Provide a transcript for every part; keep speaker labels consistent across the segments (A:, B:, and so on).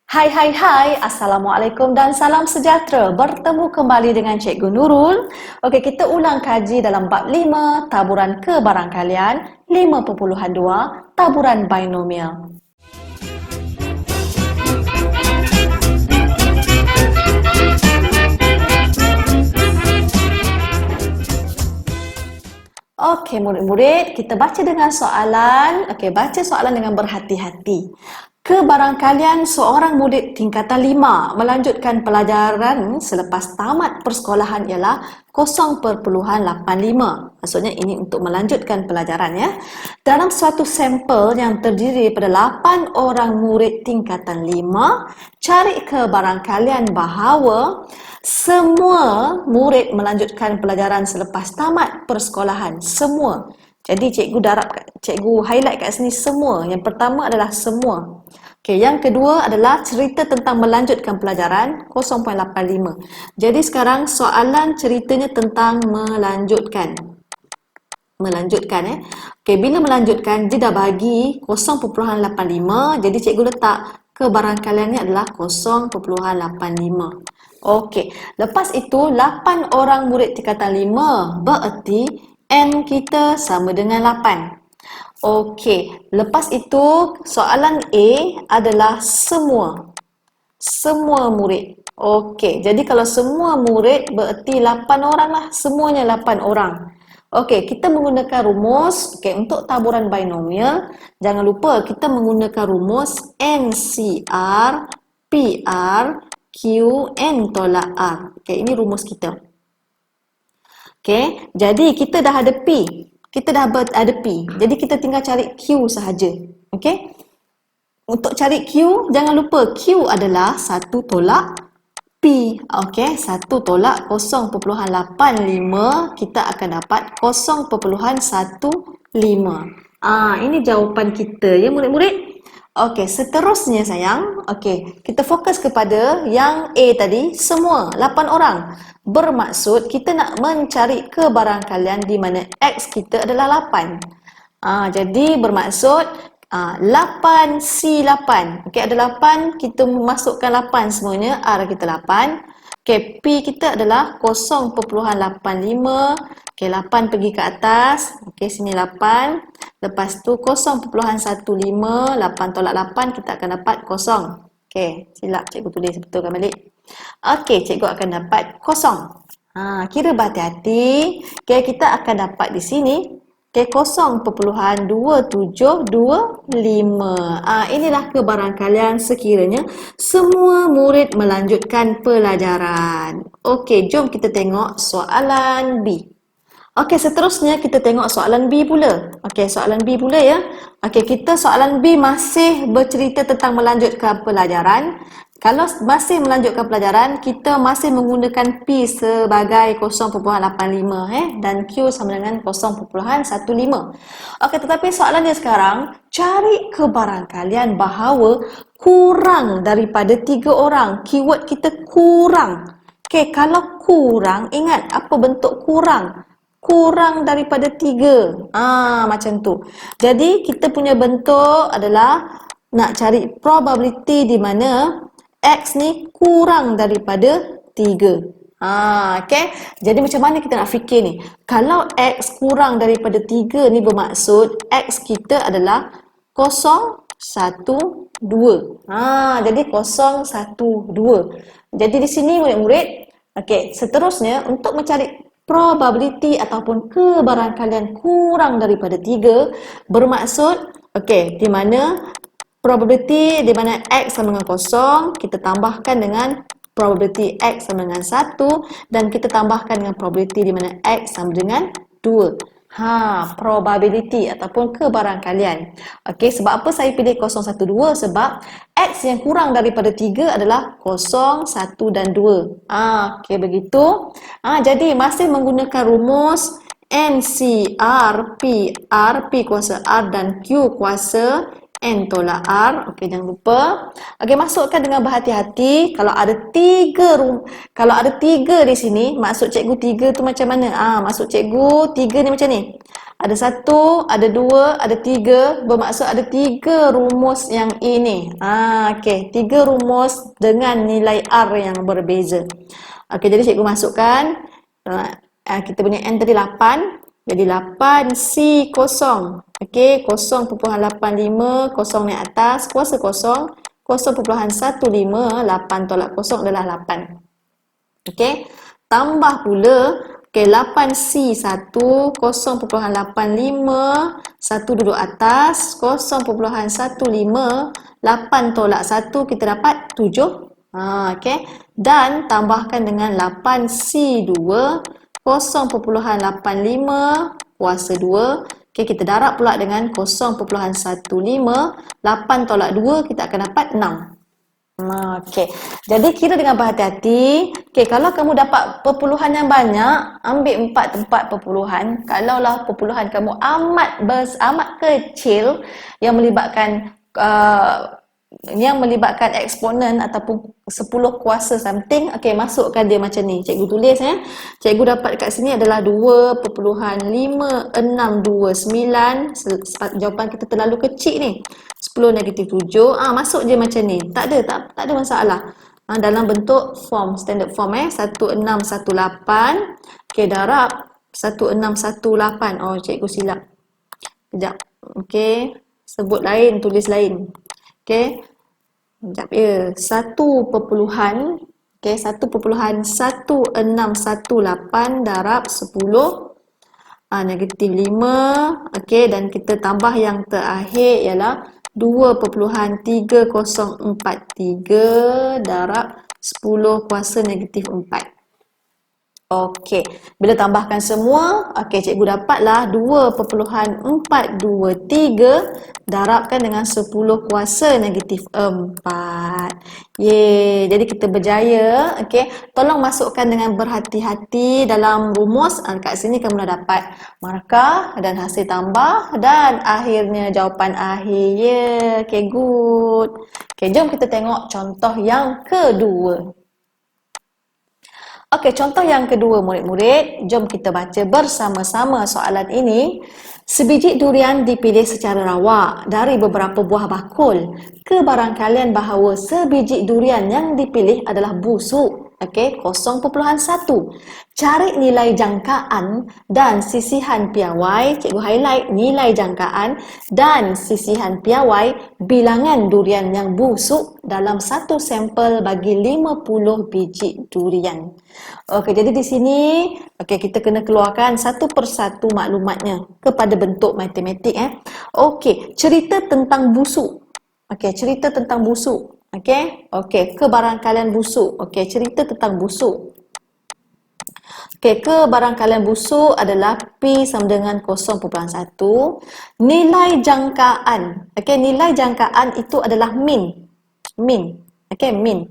A: Hai, Assalamualaikum dan salam sejahtera. Bertemu kembali dengan Cikgu Nurul. Okey, kita ulang kaji dalam bab 5, taburan kebarangkalian, 5.2, taburan binomial. Okey, murid-murid, kita baca dengan soalan. Okey, baca soalan dengan berhati-hati. Kebarangkalian seorang murid tingkatan 5 melanjutkan pelajaran selepas tamat persekolahan ialah 0.85. Maksudnya ini untuk melanjutkan pelajaran ya. Dalam suatu sampel yang terdiri daripada 8 orang murid tingkatan 5, cari kebarangkalian bahawa semua murid melanjutkan pelajaran selepas tamat persekolahan. Semua. Jadi cikgu highlight kat sini semua. Yang pertama adalah semua. Okey, yang kedua adalah cerita tentang melanjutkan pelajaran 0.85. Jadi sekarang soalan ceritanya tentang melanjutkan. Okey, bila melanjutkan dia dah bagi 0.85, jadi cikgu letak kebarangkaliannya adalah 0.85. Okey, lepas itu 8 orang murid tingkatan 5 bererti N kita sama dengan 8. Okey, lepas itu soalan A adalah semua. Semua murid. Okey, jadi kalau semua murid bererti 8 orang lah. Semuanya 8 orang. Okey, kita menggunakan rumus. Okey, untuk taburan binomial, jangan lupa kita menggunakan rumus NCR, PR, Q, N tolak R. Okey, ini rumus kita. Okey, jadi kita dah ada P. Kita dah ada P. Jadi kita tinggal cari Q sahaja. Okey. Untuk cari Q, jangan lupa Q adalah 1 tolak P. Okey, 1 tolak 0.85, kita akan dapat 0.15. Ini jawapan kita ya murid-murid. Okey, seterusnya sayang. Okey, kita fokus kepada yang A tadi, semua 8 orang. Bermaksud kita nak mencari kebarangkalian di mana X kita adalah 8. Jadi bermaksud 8C8. Okey, ada 8, kita masukkan 8 semuanya, R kita 8. Okey, P kita adalah 0.85. Okey, 8 pergi ke atas. Okey, sini 8. Lepas tu 0.15, 8 tolak 8, kita akan dapat 0. Okey, silap cikgu tulis, betulkan balik. Okey, cikgu akan dapat 0. Kira berhati-hati. Okey, kita akan dapat di sini. Okey, 0.2725. Inilah kebarangkalian sekiranya semua murid melanjutkan pelajaran. Okey, jom kita tengok soalan B. Okey, seterusnya kita tengok soalan B pula. Okey, soalan B pula ya. Okey, kita soalan B masih bercerita tentang melanjutkan pelajaran. Kalau masih melanjutkan pelajaran, kita masih menggunakan P sebagai 0.85 dan Q sama dengan 0.15. Okey, tetapi soalan dia sekarang, cari kebarangkalian bahawa kurang daripada 3 orang. Keyword kita kurang. Okey, kalau kurang, ingat apa bentuk kurang? Kurang daripada 3. Macam tu. Jadi kita punya bentuk adalah nak cari probability di mana X ni kurang daripada 3. Okey. Jadi macam mana kita nak fikir ni? Kalau X kurang daripada 3 ni bermaksud X kita adalah 0, 1, 2. Jadi 0, 1, 2. Jadi di sini murid-murid, okey, seterusnya untuk mencari probability ataupun kebarangkalian kurang daripada 3 bermaksud okey, di mana probability di mana X sama dengan 0, kita tambahkan dengan probability X sama dengan 1 dan kita tambahkan dengan probability di mana X sama dengan 2. Probability ataupun kebarangkalian. Okey, sebab apa saya pilih 0, 1, 2? Sebab X yang kurang daripada 3 adalah 0, 1 dan 2. Okey, begitu. Jadi masih menggunakan rumus NCR, PR, P kuasa R dan Q kuasa N tolak R. Okey, jangan lupa. Okey, masukkan dengan berhati-hati. Kalau ada 3 di sini, maksud cikgu 3 tu macam mana? Maksud cikgu 3 ni macam ni. Ada satu, ada dua, ada tiga. Bermaksud ada tiga rumus yang ini. Okey, tiga rumus dengan nilai R yang berbeza. Okey, jadi cikgu masukkan. Kita punya N tadi 8. Jadi 8 C kosong. Okey, 0.85, kosong naik atas, kuasa kosong. 0.15, 8 tolak kosong adalah 8. Okey, tambah pula. Okey, 8C1, 0.85, 1 duduk atas, 0.15, 8 tolak 1, kita dapat 7. Okey, dan tambahkan dengan 8C2, 0.85, kuasa 2. Okey, kita darab pula dengan 0.15, 8 tolak 2, kita akan dapat 6. Okey, jadi kira dengan berhati-hati. Okey, kalau kamu dapat perpuluhan yang banyak, ambil 4 tempat perpuluhan. Kalaulah perpuluhan kamu amat kecil yang melibatkan eksponen ataupun 10 kuasa something, okey, masukkan dia macam ni. Cikgu tulis Cikgu dapat kat sini adalah 2.5629. Jawapan kita terlalu kecil ni. 10 negatif 7. Masuk je macam ni. Tak ada masalah. Dalam bentuk form, standard form 1618. Okey, darab 1618. Oh, cikgu silap. Kejap. Okey, sebut lain, tulis lain. Okey. Sekejap ya. 1.1618 darab 10 negatif 5. Okey, dan kita tambah yang terakhir ialah 2.3043 darab 10 kuasa negatif 4. Okey, bila tambahkan semua, okey, cikgu dapatlah 2.423 darabkan dengan 10 kuasa negatif 4. Yeay, jadi kita berjaya. Okey, tolong masukkan dengan berhati-hati dalam rumus. Kat sini kamu dah dapat markah dan hasil tambah dan akhirnya jawapan akhir. Okey, good. Okey, jom kita tengok contoh yang kedua. Okey, contoh yang kedua murid-murid, jom kita baca bersama-sama soalan ini. Sebiji durian dipilih secara rawak dari beberapa buah bakul. Kebarangkalian bahawa sebiji durian yang dipilih adalah busuk. Okey, 0.1. Cari nilai jangkaan dan sisihan piawai. Cikgu highlight nilai jangkaan dan sisihan piawai bilangan durian yang busuk dalam satu sampel bagi 50 biji durian. Okey, jadi di sini kita kena keluarkan satu persatu maklumatnya kepada bentuk matematik. Okey, cerita tentang busuk. Okey, cerita tentang busuk. Okey, kebarangkalian busuk. Okey, cerita tentang busuk. Okey, kebarangkalian busuk adalah P sama dengan 0.1. Nilai jangkaan. Okey, nilai jangkaan itu adalah min. Okey, min.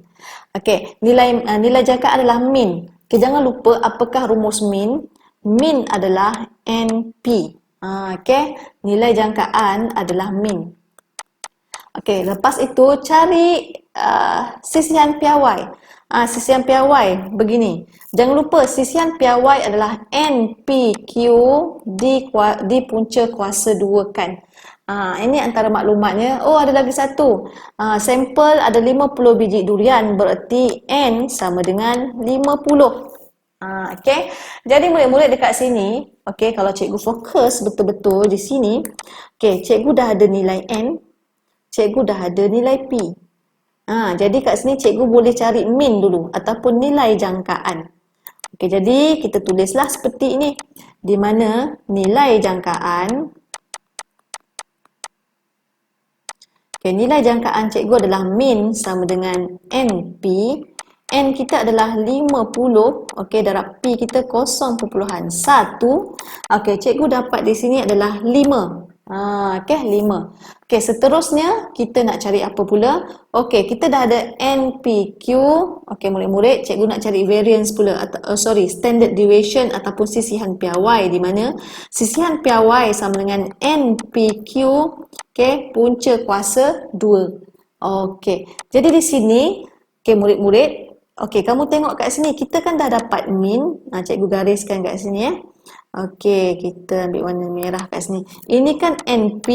A: Okey, nilai jangkaan adalah min. Okey, jangan lupa apakah rumus min? Min adalah NP. Okey, nilai jangkaan adalah min. Okey, lepas itu cari sisihan piawai. Sisihan piawai begini. Jangan lupa sisihan piawai adalah NPQ di punca kuasa 2 kan. Ini antara maklumatnya. Oh, ada lagi satu. Sampel ada 50 biji durian, bererti N sama dengan 50. Okey. Jadi murid-murid dekat sini, okey, kalau cikgu fokus betul-betul di sini, okey, cikgu dah ada nilai N, cikgu dah ada nilai P. Jadi kat sini cikgu boleh cari min dulu ataupun nilai jangkaan. Okey, jadi kita tulislah seperti ini. Di mana nilai jangkaan, nilai jangkaan cikgu adalah min sama dengan NP. N kita adalah 50, darab P kita 0.1. Cikgu dapat di sini adalah 5. 5. Seterusnya kita nak cari apa pula? Kita dah ada NPQ. Murid-murid, cikgu nak cari variance pula, standard deviation ataupun sisihan piawai, di mana sisihan piawai sama dengan NPQ, punca kuasa 2. Jadi di sini, murid-murid, kamu tengok kat sini, kita kan dah dapat min. Cikgu gariskan kat sini Okey, kita ambil warna merah kat sini. Ini kan NP.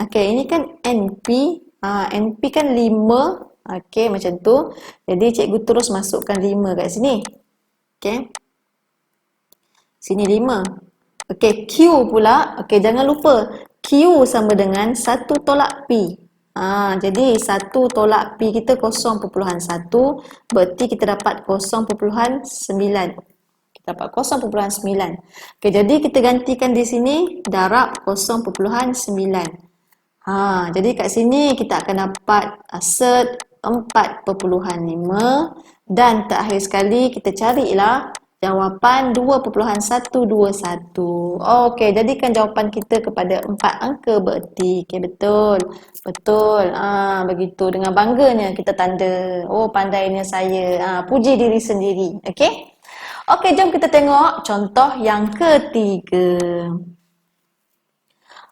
A: Okey, ini kan NP. NP kan 5. Okey, macam tu. Jadi cikgu terus masukkan 5 kat sini. Okey. Sini 5. Okey, Q pula. Okey, jangan lupa. Q sama dengan 1 tolak P. Jadi 1 tolak P kita 0.1. Berarti kita dapat 0.9. Kita dapat 0.9. Okey, jadi kita gantikan di sini darab 0.9. Jadi kat sini kita akan dapat set 4.5 dan terakhir sekali kita carilah jawapan 2.121. Okey, jadikan jawapan kita kepada 4 angka bererti. Okey, betul. Betul. Begitu dengan bangganya kita tanda. Oh, pandainya saya. Puji diri sendiri. Okey. Okey, jom kita tengok contoh yang ketiga.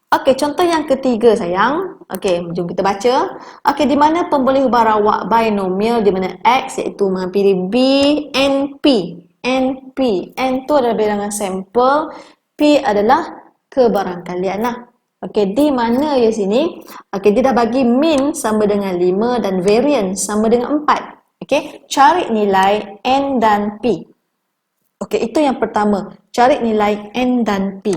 A: Okey, contoh yang ketiga sayang. Okey, jom kita baca. Okey, di mana pemboleh barawak binomial di mana X iaitu menghampiri B, N, P. N, P. N tu adalah bilangan sampel, P adalah kebarangkalian lah. Okey, di mana ya sini? Okey, dia dah bagi min sama dengan 5 dan variance sama dengan 4. Okey, cari nilai N dan P. Okey, itu yang pertama. Cari nilai N dan P.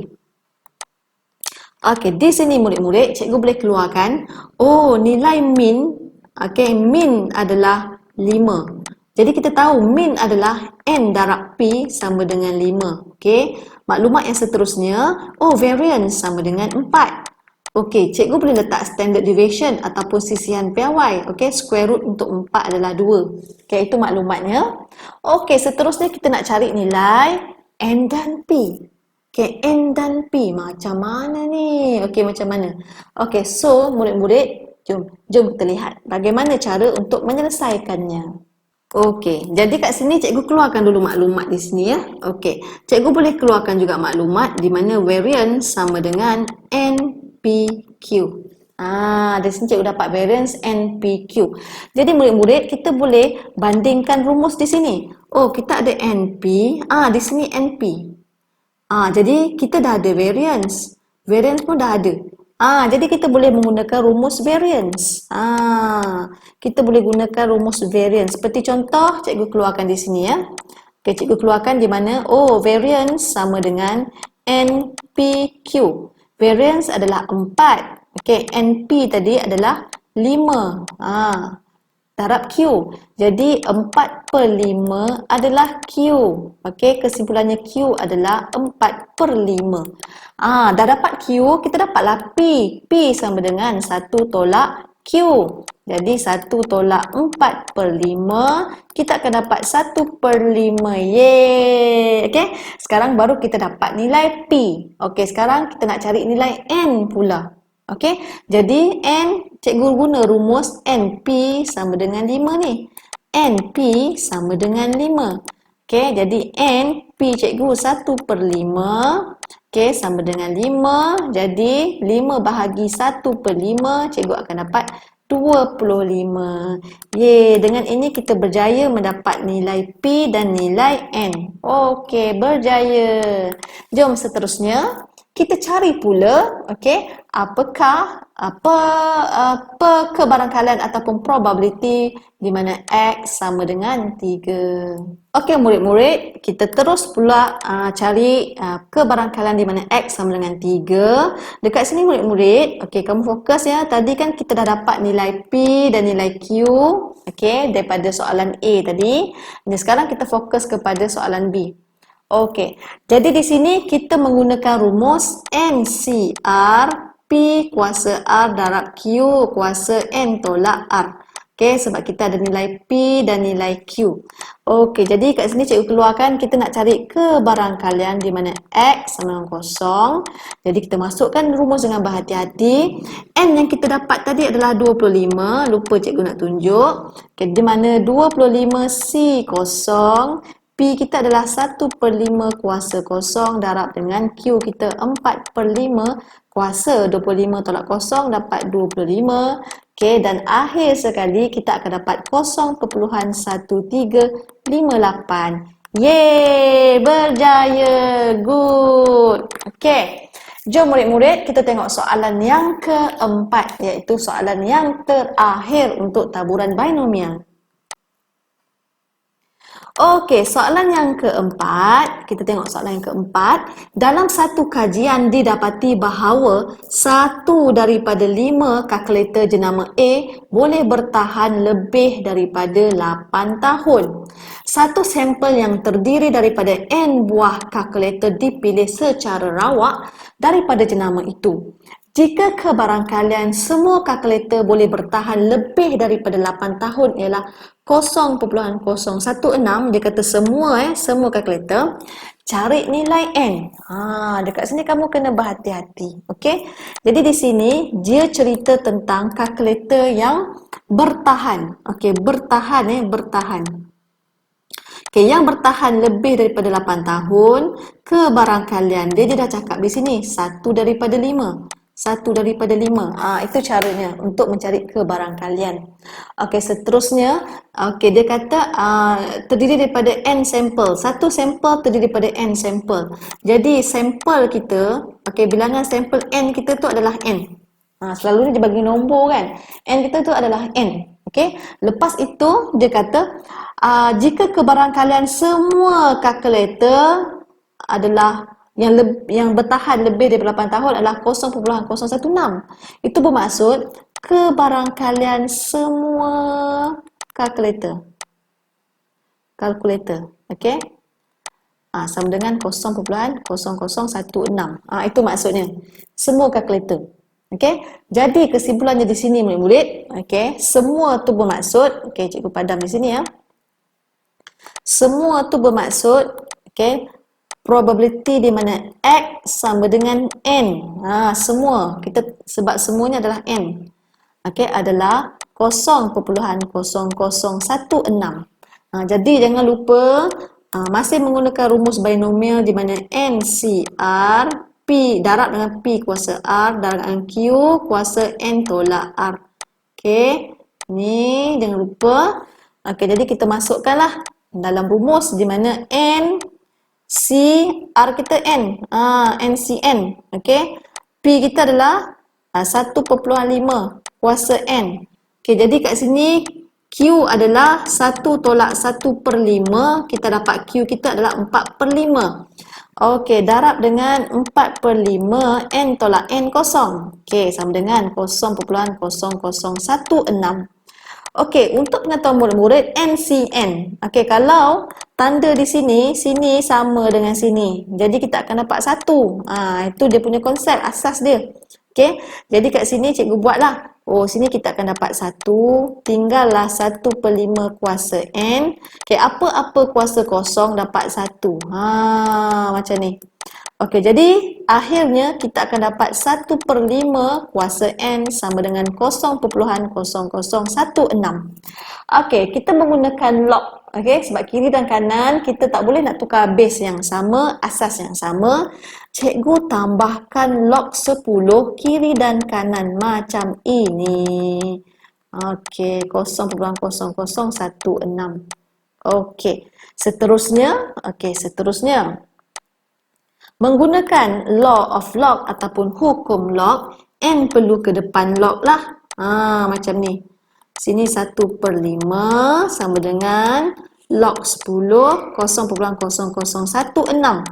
A: Okey, di sini murid-murid, cikgu boleh keluarkan. Oh, nilai min. Okey, min adalah 5. Jadi kita tahu min adalah N darab P sama dengan 5. Okey, maklumat yang seterusnya. Oh, variance sama dengan 4. Okey, cikgu boleh letak standard deviation ataupun sisihan piawai. Okey, square root untuk 4 adalah 2. Okey, itu maklumatnya. Okey, seterusnya kita nak cari nilai N dan P. Okey, N dan P macam mana ni? Okey, macam mana? Okey, so murid-murid, jom kita lihat bagaimana cara untuk menyelesaikannya. Okey, jadi kat sini cikgu keluarkan dulu maklumat di sini ya. Okey, cikgu boleh keluarkan juga maklumat di mana variance sama dengan NPQ. Di sini cikgu dapat variance NPQ. Jadi murid-murid, kita boleh bandingkan rumus di sini. Oh, kita ada NP, di sini NP. Jadi kita dah ada variance. Variance pun dah ada. Jadi kita boleh menggunakan rumus variance. Kita boleh gunakan rumus variance. Seperti contoh, cikgu keluarkan di sini ya. Okey, cikgu keluarkan di mana? Oh, variance sama dengan NPQ. Variance adalah 4. Okey, NP tadi adalah 5. Darab Q. Jadi 4/5 adalah Q. Okey, kesimpulannya Q adalah 4/5. Dah dapat Q, kita dapatlah P. P sama dengan 1 tolak Q. Jadi 1 tolak 4/5, kita akan dapat 1/5. Yeay. Okey, sekarang baru kita dapat nilai P. Okey, sekarang kita nak cari nilai N pula. Okey, jadi N, cikgu guna rumus NP sama dengan 5 ni. NP sama dengan 5. Okey, jadi NP cikgu 1/5. Okey, sama dengan 5. Jadi 5 bahagi 1/5, cikgu akan dapat 25. Yeay, dengan ini kita berjaya mendapat nilai P dan nilai N. Okey, berjaya. Jom seterusnya. Kita cari pula, okey, apakah apa kebarangkalian ataupun probability di mana X sama dengan 3. Okey murid-murid, kita terus pula cari kebarangkalian di mana X sama dengan 3. Dekat sini murid-murid, okey, kamu fokus ya. Tadi kan kita dah dapat nilai P dan nilai Q, okey, daripada soalan A tadi. Dan sekarang kita fokus kepada soalan B. Okey, jadi di sini kita menggunakan rumus NCR P kuasa R darab Q kuasa N tolak R. Okey, sebab kita ada nilai P dan nilai Q. Okey, jadi kat sini cikgu keluarkan kita nak cari kebarangkalian di mana X sama dengan 0. Jadi kita masukkan rumus dengan berhati-hati. N yang kita dapat tadi adalah 25. Lupa cikgu nak tunjuk. Okey, di mana 25 C0. P kita adalah 1/5 kuasa 0 darab dengan Q kita 4/5 kuasa 25 tolak 0 dapat 25. Okey, dan akhir sekali kita akan dapat 0.1358. Yeay, berjaya. Good. Okey. Jom murid-murid kita tengok soalan yang keempat, iaitu soalan yang terakhir untuk taburan binomial. Okey, soalan yang keempat, kita tengok soalan yang keempat. Dalam satu kajian didapati bahawa satu daripada 5 kalkulator jenama A boleh bertahan lebih daripada 8 tahun. Satu sampel yang terdiri daripada N buah kalkulator dipilih secara rawak daripada jenama itu. Jika kebarangkalian semua kalkulator boleh bertahan lebih daripada 8 tahun ialah 0.016, dia kata semua kalkulator, cari nilai N. Dekat sini kamu kena berhati-hati. Okey. Jadi di sini dia cerita tentang kalkulator yang bertahan. Okey, bertahan. Okey, yang bertahan lebih daripada 8 tahun, kebarangkalian dia dah cakap di sini 1 daripada 5. 1 daripada 5. Itu caranya untuk mencari kebarangkalian. Okey, seterusnya, okey, dia kata terdiri daripada N sampel. Satu sampel terdiri daripada N sampel. Jadi sampel kita, okey, bilangan sampel N kita tu adalah N. Selalunya dia bagi nombor kan. N kita tu adalah N. Okey. Lepas itu dia kata jika kebarangkalian semua kalkulator adalah yang bertahan lebih daripada 8 tahun adalah 0.016. Itu bermaksud kebarangkalian semua kalkulator. Okey. Sama dengan 0.0016. Itu maksudnya. Semua kalkulator. Okey. Jadi kesimpulannya di sini murid-murid, okey, semua tu bermaksud, okey, cikgu padam di sini ya. Semua tu bermaksud, okey, probability di mana X sama dengan N. Semua kita sebab semuanya adalah N. Okey, adalah 0.0016. Jadi jangan lupa masih menggunakan rumus binomial di mana NCR P darab dengan P kuasa R darab dengan Q kuasa N tolak R. Okey, ni jangan lupa. Okey, jadi kita masukkanlah dalam rumus di mana N C R kita N, NCN, okey. P kita adalah 1.5 kuasa N. Okey, jadi kat sini Q adalah 1 tolak 1/5, kita dapat Q kita adalah 4/5. Okey, darab dengan 4/5 N tolak N kosong. Okey, sama dengan 0.0016. Okey, untuk pengetahuan murid-murid NCN. Okey, kalau tanda di sini sama dengan sini. Jadi kita akan dapat 1. Itu dia punya konsep asas dia. Okey, jadi kat sini cikgu buatlah. Sini kita akan dapat 1, tinggallah 1/5 kuasa N. Okey, apa-apa kuasa kosong dapat 1. Macam ni. Okey, jadi akhirnya kita akan dapat 1/5 kuasa N sama dengan 0.0016. Okey, kita menggunakan log. Okey, sebab kiri dan kanan kita tak boleh nak tukar base yang sama, asas yang sama. Cikgu tambahkan log 10 kiri dan kanan macam ini. Okey, 0.0016. Okey, seterusnya, menggunakan law of log ataupun hukum log, N perlu ke depan log lah. Macam ni. Sini 1/5 sama dengan log 10, 0.0016.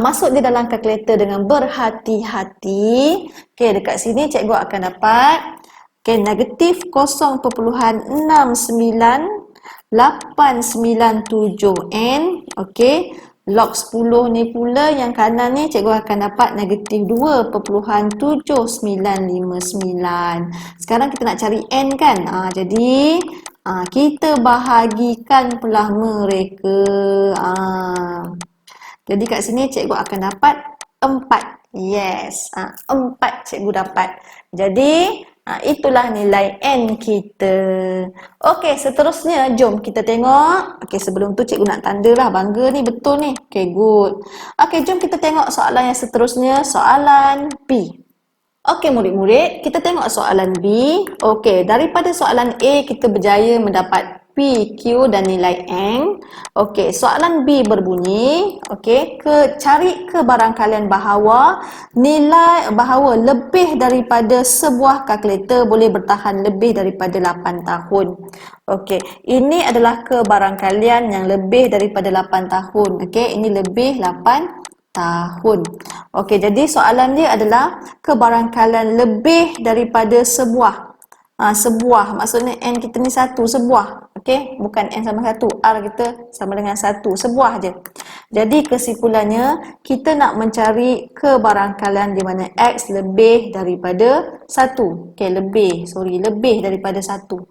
A: Masuk di dalam kalkulator dengan berhati-hati. Okey, dekat sini cikgu akan dapat negatif 0.89897 N. Okey. Log 10 ni pula yang kanan ni cikgu akan dapat negatif 2.7959. Sekarang kita nak cari N kan? Jadi kita bahagikan pelah mereka. Jadi kat sini cikgu akan dapat 4. Yes, 4 cikgu dapat. Jadi itulah nilai N kita. Okey, seterusnya jom kita tengok. Okey, sebelum tu cikgu nak tanda lah bangga ni betul ni. Okey, good. Okey, jom kita tengok soalan yang seterusnya, soalan B. Okey murid-murid, kita tengok soalan B. Okey, daripada soalan A kita berjaya mendapat PQ dan nilai N. Okey, soalan B berbunyi, okey, cari kebarangkalian bahawa lebih daripada sebuah kalkulator boleh bertahan lebih daripada 8 tahun. Okey, ini adalah kebarangkalian yang lebih daripada 8 tahun. Okey, ini lebih 8 tahun. Okey, jadi soalan dia adalah kebarangkalian lebih daripada sebuah. Sebuah, maksudnya N kita ni satu, sebuah. Okey, bukan N sama satu, R kita sama dengan satu, sebuah je. Jadi kesimpulannya, kita nak mencari kebarangkalian di mana X lebih daripada satu. Okey, lebih daripada satu.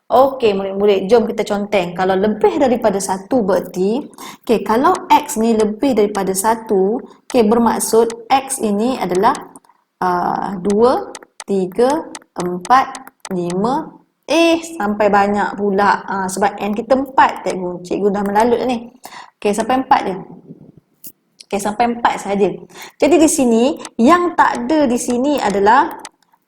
A: Okey, murid-murid, jom kita conteng. Kalau lebih daripada satu berarti, okey, kalau X ni lebih daripada satu, okey, bermaksud X ini adalah 2, 3, 4, 5, sampai banyak pula. Sebab N kita 4, cikgu dah melalut ni. Okey, sampai 4 je. Okey, sampai 4 saja. Jadi di sini, yang tak ada di sini adalah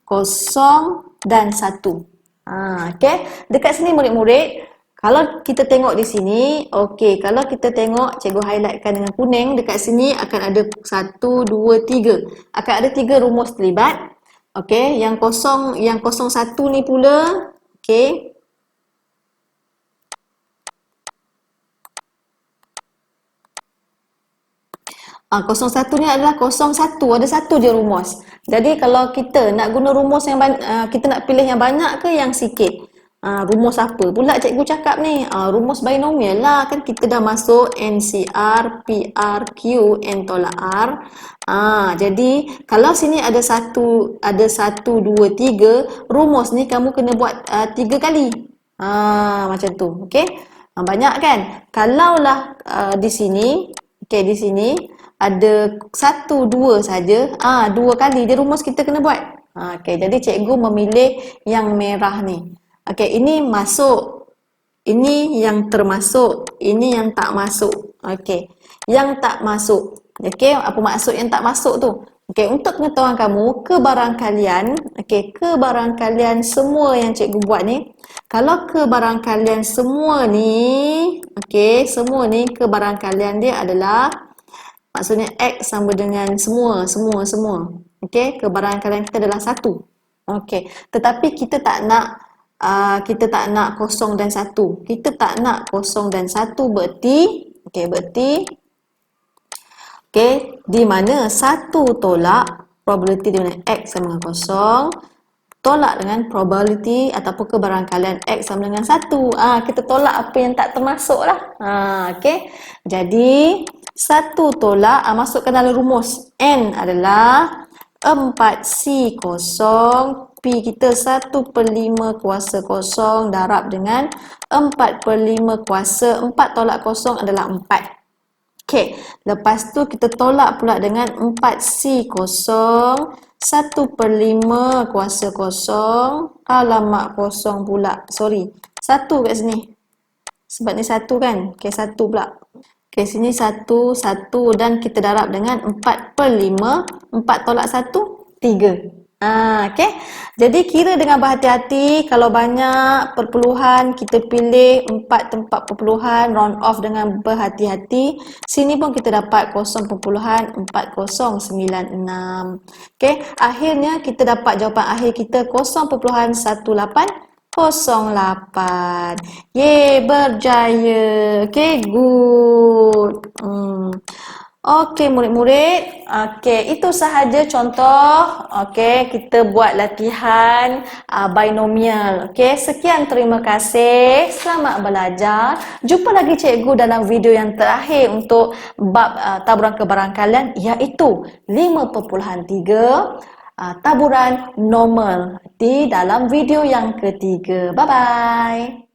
A: 0 dan 1. Okey, dekat sini murid-murid, kalau kita tengok di sini, okey, kalau kita tengok, cikgu highlightkan dengan kuning, dekat sini akan ada 1, 2, 3. Akan ada 3 rumus terlibat. Okey, yang 01 ni pula, okey. Kosong 01 ni adalah 01, ada satu je rumus. Jadi kalau kita nak guna rumus yang kita nak pilih yang banyak ke yang sikit? Rumus apa pula cikgu cakap ni? Rumus binomial lah, kan kita dah masuk NCR, PR, Q, N tolak R. Jadi kalau sini ada 1, 2, 3, rumus ni kamu kena buat 3 kali. Macam tu, okey? Banyak kan? Kalaulah di sini, okey, di sini ada 1, 2 saja, 2 kali je rumus kita kena buat. Okey, jadi cikgu memilih yang merah ni. Okey, ini masuk. Ini yang termasuk, ini yang tak masuk. Okey, yang tak masuk. Okey, apa maksud yang tak masuk tu? Okey, untuk pengetahuan kamu, kebarangkalian semua yang cikgu buat ni, kalau kebarangkalian semua ni, okey, semua ni kebarangkalian dia adalah, maksudnya X sama dengan semua. Okey, kebarangkalian kita adalah 1. Okey, tetapi kita tak nak 0 dan 1. Kita tak nak 0 dan 1 berarti, di mana 1 tolak probability di mana X sama dengan 0, tolak dengan probability ataupun kebarangkalian X sama dengan 1. Kita tolak apa yang tak termasuk lah. Okey, jadi 1 tolak, masukkan dalam rumus. N adalah 4C0, P kita 1/5 kuasa 0 darab dengan 4/5 kuasa 4 tolak 0 adalah 4. Okey, lepas tu kita tolak pula dengan 4C0, 1/5 kuasa 0, alamak 0 pula, sorry, 1 kat sini. Sebab ni 1 kan, okey, 1 pula. Okey, sini 1 dan kita darab dengan 4/5, 4 tolak 1, 3. Okey. Jadi kira dengan berhati-hati, kalau banyak perpuluhan kita pilih 4 tempat perpuluhan, round off dengan berhati-hati. Sini pun kita dapat 0.4096. Okey, akhirnya kita dapat jawapan akhir kita 0.1808. Yeay, berjaya. Okey, good. Okey, murid-murid. Okey, itu sahaja contoh. Okey, kita buat latihan binomial. Okey, sekian, terima kasih. Selamat belajar. Jumpa lagi cikgu dalam video yang terakhir untuk bab taburan kebarangkalian, iaitu 5.3 taburan normal di dalam video yang ketiga. Bye-bye.